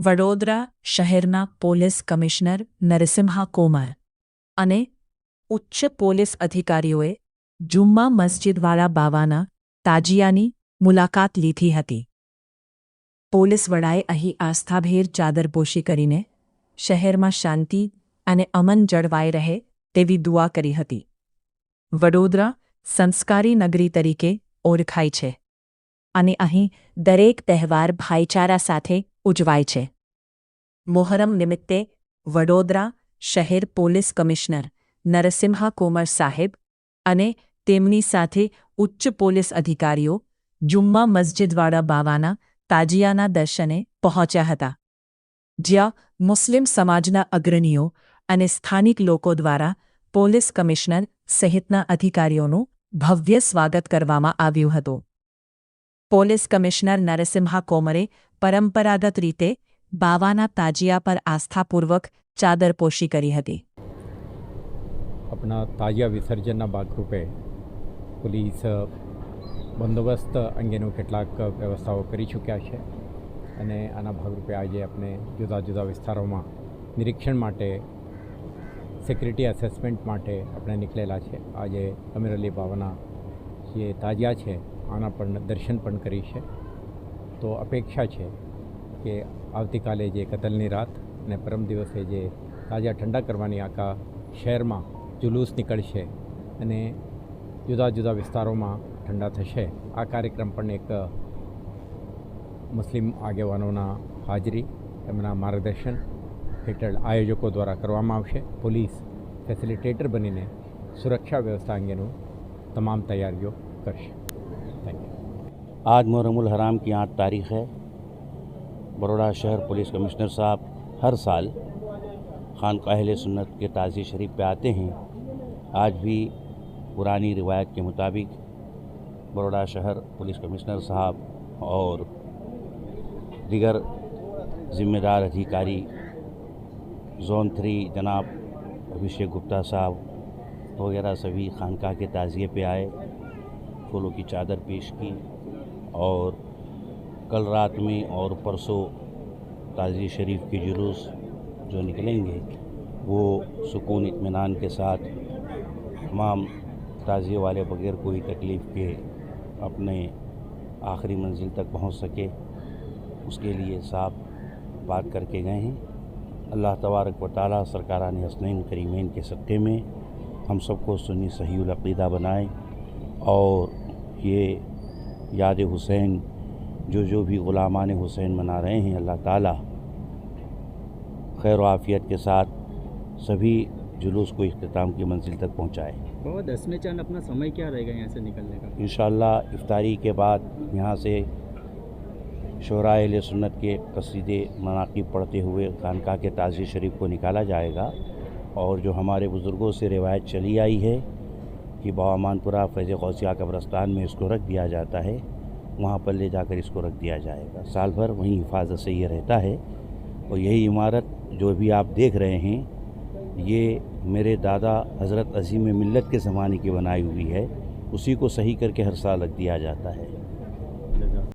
વડોદરા શહેરના police commissioner Narasimha Komar અને ઉચ્ચ પોલીસ અધિકારીઓએ જુમ્મા મસ્જિદવાળા બાવાના તાજિયાની મુલાકાત લીધી હતી. પોલીસ વડાએ અહીં આસ્થાભેર ચાદરપોશી કરીને શહેરમાં શાંતિ અને અમન જળવાઈ રહે તેવી દુઆ કરી હતી. વડોદરા સંસ્કારી નગરી તરીકે ઓળખાય છે અને અહીં દરેક તહેવાર ભાઈચારા સાથે ઉજવાય છે. મોહરમ નિમિત્તે વડોદરા શહેર પોલીસ કમિશનર નરસિમ્હા કોમર સાહેબ અને તેમની સાથે ઉચ્ચ પોલીસ અધિકારીઓ જુમ્મા મસ્જિદવાળા બાવાના તાજિયાના દર્શને પહોંચ્યા હતા, જ્યાં મુસ્લિમ સમાજના અગ્રણીઓ અને સ્થાનિક લોકો દ્વારા પોલીસ કમિશનર સહિતના અધિકારીઓનું ભવ્ય સ્વાગત કરવામાં આવ્યું હતું. પોલીસ કમિશનર નરસિમ્હા કોમરે પરંપરાગત રીતે બાવાના તાજિયા પર આસ્થાપૂર્વક ચાદરપોશી કરી હતી. अपना ताजिया વિસર્જનના ભાગરૂપે પોલીસ બંદોબસ્ત અંગેનું કેટલાક વ્યવસ્થાઓ કરી ચૂક્યા છે અને આના ભાગરૂપે આજે આપણે જુદા જુદા વિસ્તારોમાં નિરીક્ષણ માટે સિક્યુરિટી એસેસમેન્ટ માટે આપણે નીકળેલા છે. આજે અમીર અલી બાવાના જે તાજિયા છે આના પણ દર્શન પણ કરી છે. તો અપેક્ષા છે કે આવતીકાલે જે કતલની રાત અને પરમ દિવસે જે તાજિયા ઠંડા કરવાની આખા શહેરમાં જુલુસ નીકળશે અને જુદા જુદા વિસ્તારોમાં ઠંડા થશે. આ કાર્યક્રમ પણ એક મુસ્લિમ આગેવાનોના હાજરી એમના માર્ગદર્શન હેઠળ આયોજકો દ્વારા કરવામાં આવશે. પોલીસ ફેસિલિટેટર બનીને સુરક્ષા વ્યવસ્થા અંગેનું તમામ તૈયારીઓ કરશે. Thank you. आज मुहर्रमुल हराम की 8 तारीख़ है. बड़ौदा शहर पुलिस कमिश्नर साहब हर साल खानकाह अहले सुन्नत के ताज़िया शरीफ पे आते हैं. आज भी पुरानी रिवायत के मुताबिक बड़ौदा शहर पुलिस कमिश्नर साहब और दीगर ज़िम्मेदार अधिकारी ज़ोन 3 जनाब अभिषेक गुप्ता साहब वगैरह सभी खानकाह के ताज़िए पे आए, फूलों की चादर पेश की और कल रात में और परसों ताज़िया शरीफ के जुलूस जो निकलेंगे वो सुकून इत्मीनान के साथ तमाम ताज़िए वाले बगैर कोई तकलीफ़ के अपने आखिरी मंजिल तक पहुंच सके, उसके लिए साहब बात करके गए हैं. अल्लाह तबारक व तआला सरकारान हसनैन करीमैन के सदक़े में हम सबको सुन्नी सहीउल अक़ीदा बनाए और ये याद हुसैन जो भी ग़ुलामान हुसैन मना रहे हैं, अल्लाह ताला खैर आफ़ियत के साथ सभी जुलूस को इख्तिताम की मंजिल तक पहुँचाए. बाबा 10 में चांद अपना समय क्या रहेगा यहाँ से निकलने का? इंशाअल्लाह इफ्तारी के बाद यहाँ से शोरा अहले सुन्नत के कसीदे मनाक़िब पढ़ते हुए खानकाह के ताज़िया शरीफ को निकाला जाएगा और जो हमारे बुज़ुर्गों से रिवायत चली आई है कि बावामानपुरा फैज़ गौसिया कब्रस्तान में इसको रख दिया जाता है, वहाँ पर ले जाकर इसको रख दिया जाएगा. साल भर वहीं हिफाजत से ये रहता है और यही इमारत जो भी आप देख रहे हैं ये मेरे दादा हज़रत अज़ीम मिल्लत के ज़माने की बनाई हुई है. उसी को सही करके हर साल रख दिया जाता है.